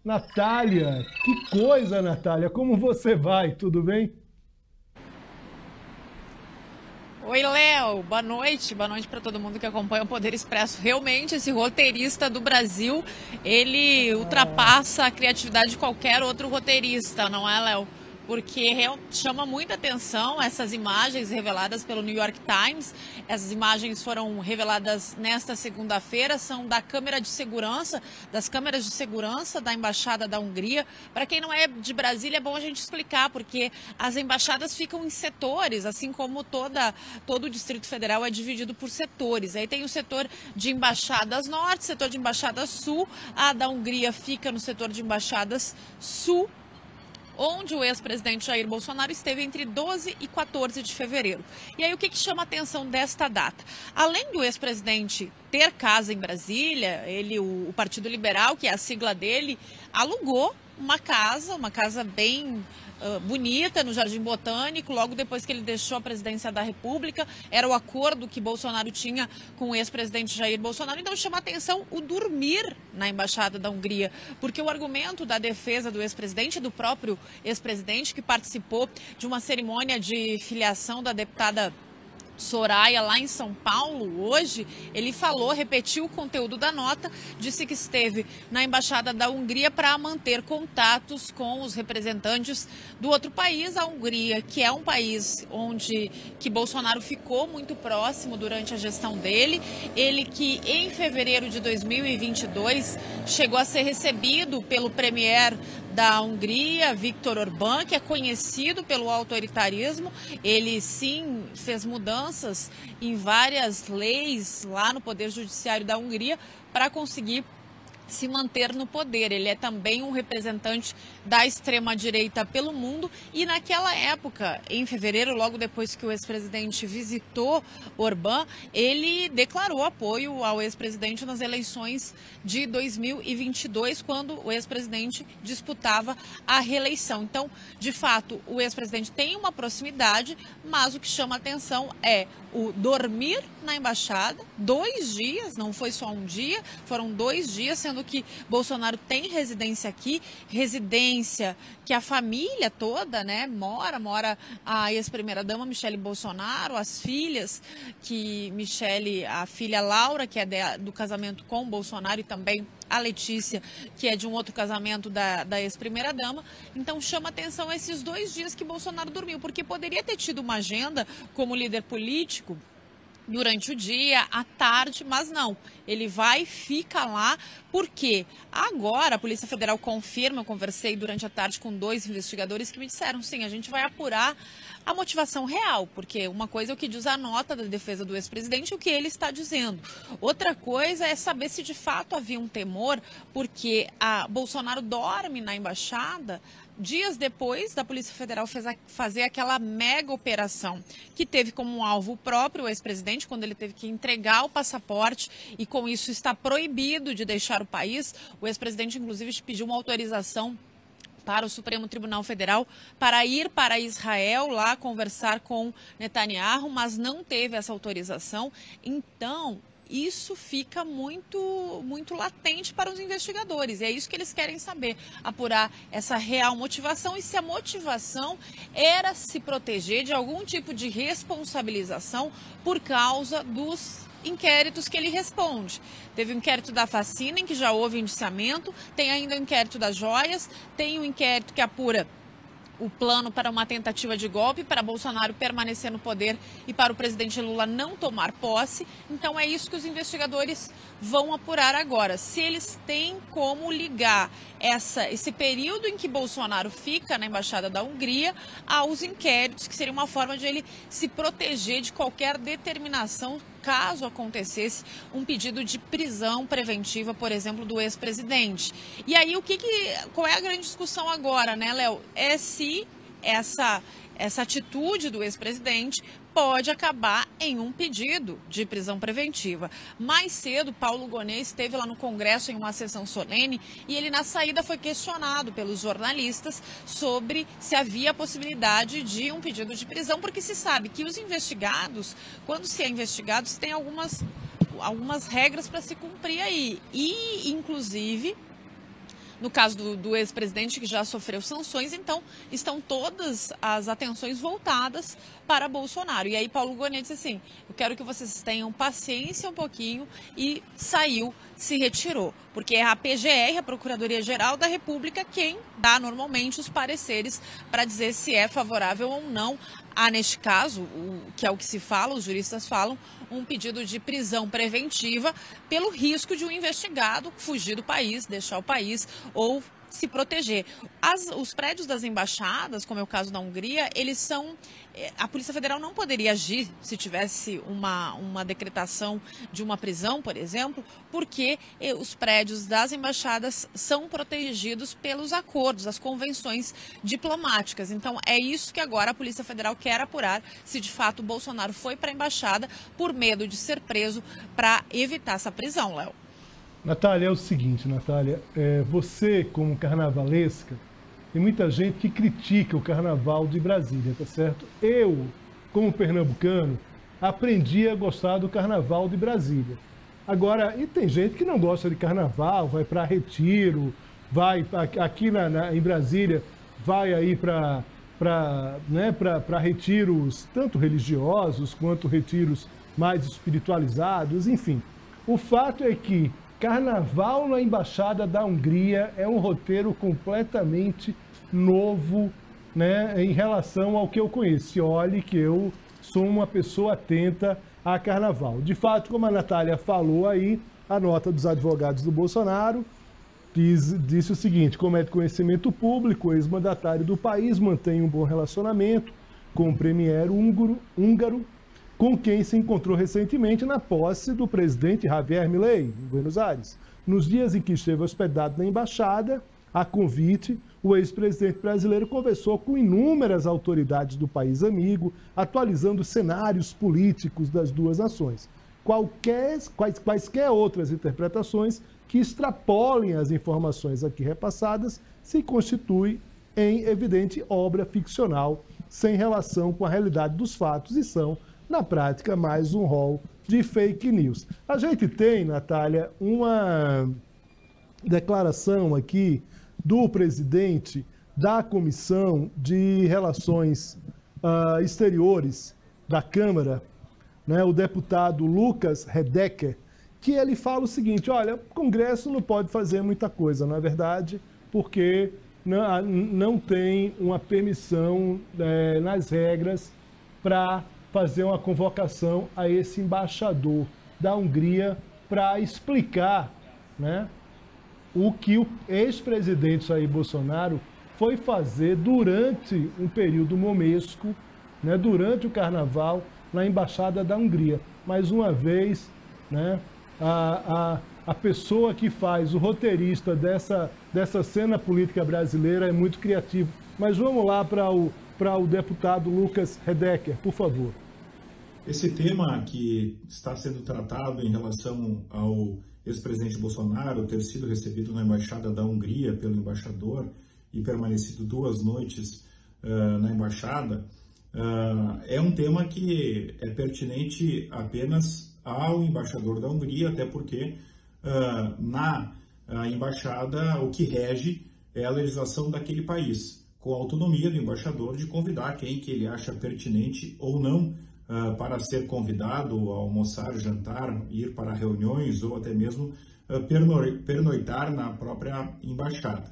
Natália, que coisa, Natália, como você vai? Tudo bem? Oi, Léo, boa noite para todo mundo que acompanha o Poder Expresso. Realmente, esse roteirista do Brasil, ele Ah, ultrapassa a criatividade de qualquer outro roteirista, não é, Léo? Porque chama muita atenção essas imagens reveladas pelo New York Times. Essas imagens foram reveladas nesta segunda-feira, são da câmera de segurança, das câmeras de segurança da Embaixada da Hungria. Para quem não é de Brasília, é bom a gente explicar, porque as embaixadas ficam em setores, assim como todo o Distrito Federal é dividido por setores. Aí tem o setor de embaixadas norte, setor de embaixadas sul, a da Hungria fica no setor de embaixadas sul, onde o ex-presidente Jair Bolsonaro esteve entre 12 e 14 de fevereiro. E aí o que chama a atenção desta data? Além do ex-presidente ter casa em Brasília, o Partido Liberal, que é a sigla dele, alugou uma casa bem bonita no Jardim Botânico, logo depois que ele deixou a presidência da República. Era o acordo que Bolsonaro tinha com o ex-presidente Jair Bolsonaro. Então chama a atenção o dormir na Embaixada da Hungria, porque o argumento da defesa do ex-presidente, do próprio ex-presidente, que participou de uma cerimônia de filiação da deputada Soraya, lá em São Paulo, hoje, ele falou, repetiu o conteúdo da nota, disse que esteve na Embaixada da Hungria para manter contatos com os representantes do outro país, a Hungria, que é um país que Bolsonaro ficou muito próximo durante a gestão dele. Ele que, em fevereiro de 2022, chegou a ser recebido pelo premier da Hungria, Viktor Orbán, que é conhecido pelo autoritarismo. Ele sim fez mudanças em várias leis lá no Poder Judiciário da Hungria para conseguir se manter no poder. Ele é também um representante da extrema-direita pelo mundo e naquela época, em fevereiro, logo depois que o ex-presidente visitou Orbán, ele declarou apoio ao ex-presidente nas eleições de 2022, quando o ex-presidente disputava a reeleição. Então, de fato, o ex-presidente tem uma proximidade, mas o que chama atenção é o dormir na embaixada, 2 dias, não foi só um dia, foram 2 dias, sendo que Bolsonaro tem residência aqui, residência que a família toda, né, mora a ex-primeira-dama Michele Bolsonaro, as filhas, a filha Laura, que é do casamento com Bolsonaro, e também a Letícia, que é de um outro casamento da ex-primeira-dama. Então chama atenção esses 2 dias que Bolsonaro dormiu, porque poderia ter tido uma agenda como líder político durante o dia, à tarde, mas não. Ele vai e fica lá, porque agora a Polícia Federal confirma, eu conversei durante a tarde com 2 investigadores que me disseram, sim, a gente vai apurar a motivação real, porque uma coisa é o que diz a nota da defesa do ex-presidente e o que ele está dizendo. Outra coisa é saber se de fato havia um temor, porque a Bolsonaro dorme na embaixada dias depois da Polícia Federal fazer aquela mega operação que teve como alvo o próprio ex-presidente, quando ele teve que entregar o passaporte e com isso está proibido de deixar o país. O ex-presidente, inclusive, pediu uma autorização para o Supremo Tribunal Federal para ir para Israel lá conversar com Netanyahu, mas não teve essa autorização. Então, isso fica muito latente para os investigadores. E é isso que eles querem saber, apurar essa real motivação e se a motivação era se proteger de algum tipo de responsabilização por causa dos inquéritos que ele responde. Teve o inquérito da Facina, em que já houve indiciamento, tem ainda o inquérito das joias, tem o inquérito que apura o plano para uma tentativa de golpe, para Bolsonaro permanecer no poder e para o presidente Lula não tomar posse. Então é isso que os investigadores vão apurar agora. Se eles têm como ligar esse período em que Bolsonaro fica na Embaixada da Hungria aos inquéritos, que seria uma forma de ele se proteger de qualquer determinação caso acontecesse um pedido de prisão preventiva, por exemplo, do ex-presidente. E aí, qual é a grande discussão agora, né, Léo? É se essa atitude do ex-presidente pode acabar em um pedido de prisão preventiva. Mais cedo, Paulo Gonet esteve lá no Congresso em uma sessão solene e ele, na saída, foi questionado pelos jornalistas sobre se havia a possibilidade de um pedido de prisão, porque se sabe que os investigados, quando se é investigado, se tem algumas regras para se cumprir aí. E, inclusive, No caso do ex-presidente, que já sofreu sanções, então estão todas as atenções voltadas para Bolsonaro. E aí Paulo Gonet disse assim, eu quero que vocês tenham paciência um pouquinho, e saiu, se retirou. Porque é a PGR, a Procuradoria-Geral da República, quem dá normalmente os pareceres para dizer se é favorável ou não. Há, neste caso, que é o que se fala, os juristas falam, um pedido de prisão preventiva pelo risco de um investigado fugir do país, deixar o país ou se proteger. Os prédios das embaixadas, como é o caso da Hungria, eles são... A Polícia Federal não poderia agir se tivesse uma decretação de uma prisão, por exemplo, porque os prédios das embaixadas são protegidos pelos acordos, as convenções diplomáticas. Então, é isso que agora a Polícia Federal quer apurar, se de fato o Bolsonaro foi para a embaixada por medo de ser preso para evitar essa prisão, Léo. Natália, é o seguinte, Natália, você como carnavalesca, tem muita gente que critica o carnaval de Brasília, tá certo? Eu, como pernambucano, aprendi a gostar do carnaval de Brasília. Agora, e tem gente que não gosta de carnaval, vai para Retiro, vai aqui em Brasília, vai aí para retiros tanto religiosos quanto retiros mais espiritualizados, enfim. O fato é que Carnaval na Embaixada da Hungria é um roteiro completamente novo, né, em relação ao que eu conheço. E olhe que eu sou uma pessoa atenta a carnaval. De fato, como a Natália falou aí, a nota dos advogados do Bolsonaro disse o seguinte: como é de conhecimento público, o ex-mandatário do país mantém um bom relacionamento com o premier húngaro, com quem se encontrou recentemente na posse do presidente Javier Milei, em Buenos Aires. Nos dias em que esteve hospedado na embaixada, a convite, o ex-presidente brasileiro conversou com inúmeras autoridades do país amigo, atualizando os cenários políticos das duas nações. Quaisquer outras interpretações que extrapolem as informações aqui repassadas se constituem em evidente obra ficcional, sem relação com a realidade dos fatos e são, na prática, mais um rol de fake news. A gente tem, Natália, uma declaração aqui do presidente da Comissão de Relações Exteriores da Câmara, né, o deputado Lucas Redeker, que ele fala o seguinte: olha, o Congresso não pode fazer muita coisa, não é verdade, porque não tem uma permissão nas regras para fazer uma convocação a esse embaixador da Hungria para explicar, né, o que o ex-presidente Jair Bolsonaro foi fazer durante um período momesco, né, durante o carnaval, na Embaixada da Hungria. Mais uma vez, né, a pessoa que faz, o roteirista dessa cena política brasileira é muito criativo. Mas vamos lá para o deputado Lucas Redeker, por favor. Esse tema que está sendo tratado em relação ao ex-presidente Bolsonaro ter sido recebido na Embaixada da Hungria pelo embaixador e permanecido 2 noites na Embaixada, é um tema que é pertinente apenas ao embaixador da Hungria, até porque na Embaixada o que rege é a legislação daquele país, com a autonomia do embaixador de convidar quem que ele acha pertinente ou não para ser convidado a almoçar, jantar, ir para reuniões ou até mesmo pernoitar na própria embaixada.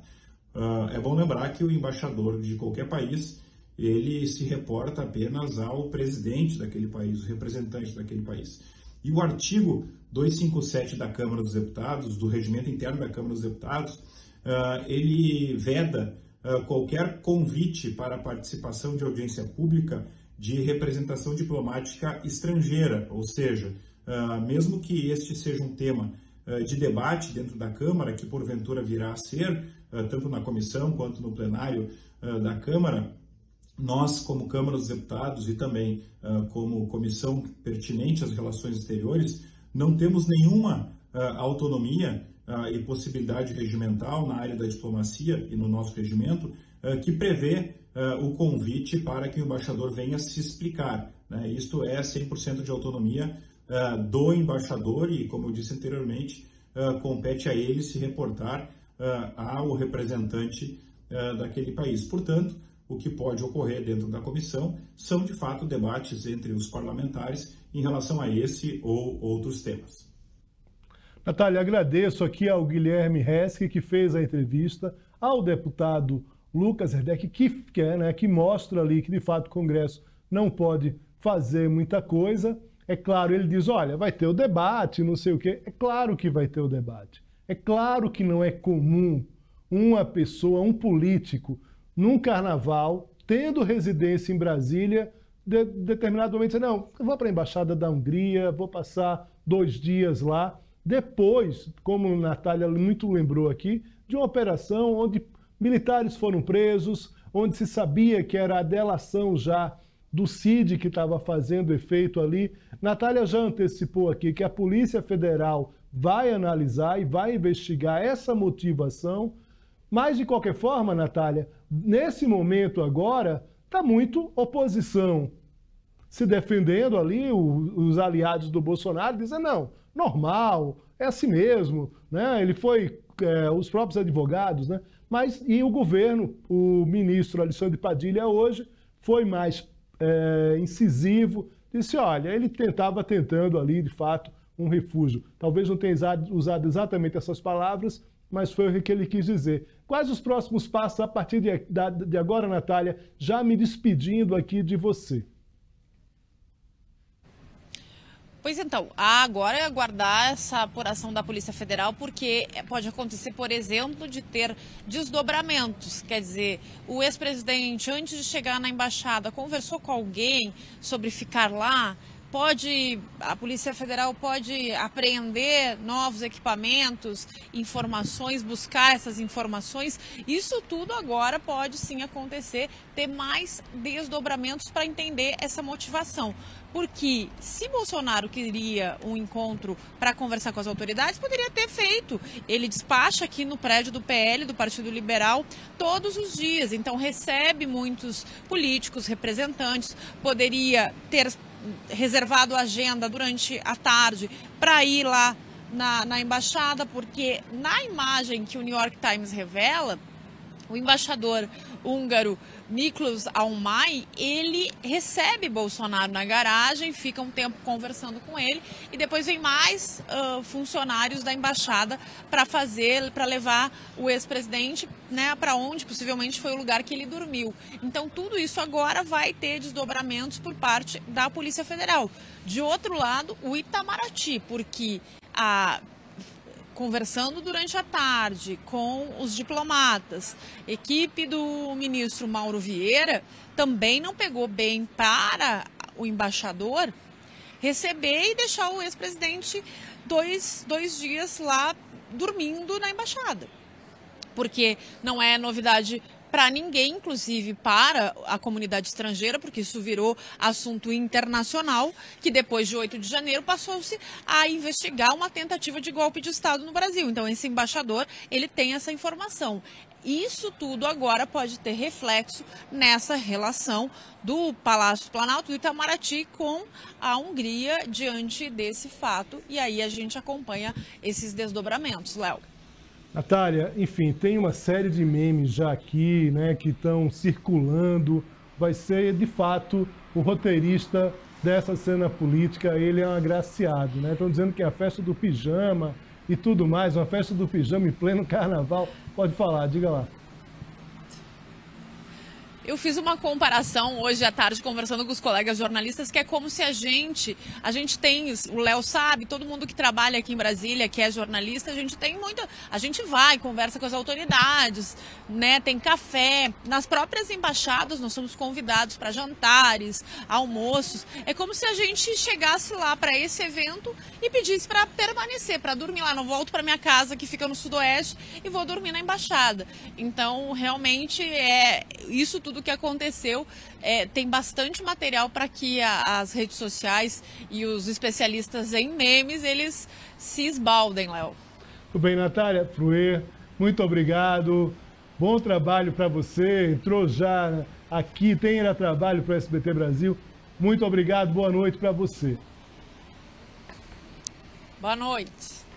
É bom lembrar que o embaixador de qualquer país, ele se reporta apenas ao presidente daquele país, o representante daquele país. E o artigo 257 da Câmara dos Deputados, do Regimento Interno da Câmara dos Deputados, ele veda qualquer convite para a participação de audiência pública de representação diplomática estrangeira, ou seja, mesmo que este seja um tema de debate dentro da Câmara, que porventura virá a ser, tanto na comissão quanto no plenário da Câmara, nós, como Câmara dos Deputados e também como comissão pertinente às relações exteriores, não temos nenhuma autonomia e possibilidade regimental na área da diplomacia e no nosso regimento que prevê o convite para que o embaixador venha se explicar, né? Isto é 100% de autonomia do embaixador e, como eu disse anteriormente, compete a ele se reportar ao representante daquele país. Portanto, o que pode ocorrer dentro da comissão são, de fato, debates entre os parlamentares em relação a esse ou outros temas. Natália, agradeço aqui ao Guilherme Reschke, que fez a entrevista, ao deputado Lucas Herdec, que mostra ali que, de fato, o Congresso não pode fazer muita coisa. É claro, ele diz, olha, vai ter o debate, não sei o quê. É claro que vai ter o debate. É claro que não é comum uma pessoa, um político, num carnaval, tendo residência em Brasília, determinado momento dizer, não, eu vou para a Embaixada da Hungria, vou passar 2 dias lá. Depois, como a Natália muito lembrou aqui, de uma operação onde militares foram presos, onde se sabia que era a delação já do CID que estava fazendo efeito ali. Natália já antecipou aqui que a Polícia Federal vai analisar e vai investigar essa motivação, mas de qualquer forma, Natália, nesse momento agora, está muito oposição se defendendo ali, os aliados do Bolsonaro dizem, não, normal, é assim mesmo, né? Ele foi, os próprios advogados, né? Mas, e o governo, o ministro Alexandre Padilha hoje foi mais incisivo, disse, olha, ele estava tentando ali, de fato, um refúgio. Talvez não tenha usado exatamente essas palavras, mas foi o que ele quis dizer. Quais os próximos passos a partir de agora, Natália, já me despedindo aqui de você? Pois então, agora é aguardar essa apuração da Polícia Federal, porque pode acontecer, por exemplo, de ter desdobramentos. Quer dizer, o ex-presidente, antes de chegar na embaixada, conversou com alguém sobre ficar lá. A Polícia Federal pode apreender novos equipamentos, informações, buscar essas informações. Isso tudo agora pode sim acontecer, ter mais desdobramentos para entender essa motivação. Porque se Bolsonaro queria um encontro para conversar com as autoridades, poderia ter feito. Ele despacha aqui no prédio do PL, do Partido Liberal, todos os dias. Então recebe muitos políticos, representantes, poderia ter reservado a agenda durante a tarde para ir lá na embaixada, porque na imagem que o New York Times revela, o embaixador húngaro Miklós Almai, ele recebe Bolsonaro na garagem, fica um tempo conversando com ele e depois vem mais funcionários da embaixada para levar o ex-presidente, né, para onde possivelmente foi o lugar que ele dormiu. Então tudo isso agora vai ter desdobramentos por parte da Polícia Federal. De outro lado, o Itamaraty, porque conversando durante a tarde com os diplomatas, equipe do ministro Mauro Vieira também não pegou bem para o embaixador receber e deixar o ex-presidente dois dias lá dormindo na embaixada. Porque não é novidade para ninguém, inclusive para a comunidade estrangeira, porque isso virou assunto internacional, que depois de 8 de janeiro passou-se a investigar uma tentativa de golpe de Estado no Brasil. Então esse embaixador, ele tem essa informação. Isso tudo agora pode ter reflexo nessa relação do Palácio Planalto, do Itamaraty, com a Hungria diante desse fato. E aí a gente acompanha esses desdobramentos, Léo. Natália, enfim, tem uma série de memes já aqui, né, que estão circulando. Vai ser, de fato, o roteirista dessa cena política, ele é um agraciado, né? Estão dizendo que é a festa do pijama e tudo mais, uma festa do pijama em pleno carnaval. Pode falar, diga lá. Eu fiz uma comparação hoje à tarde conversando com os colegas jornalistas, que é como se a gente tem, o Léo sabe, todo mundo que trabalha aqui em Brasília, que é jornalista, a gente vai, conversa com as autoridades, né, tem café, nas próprias embaixadas nós somos convidados para jantares, almoços, é como se a gente chegasse lá para esse evento e pedisse para permanecer, para dormir lá, não volto para minha casa que fica no Sudoeste e vou dormir na embaixada. Então, realmente, isso tudo que aconteceu, tem bastante material para que as redes sociais e os especialistas em memes, eles se esbaldem, Léo. Tudo bem, Natália Fruer, muito obrigado, bom trabalho para você, entrou já aqui, tem trabalho para o SBT Brasil, muito obrigado, boa noite para você. Boa noite.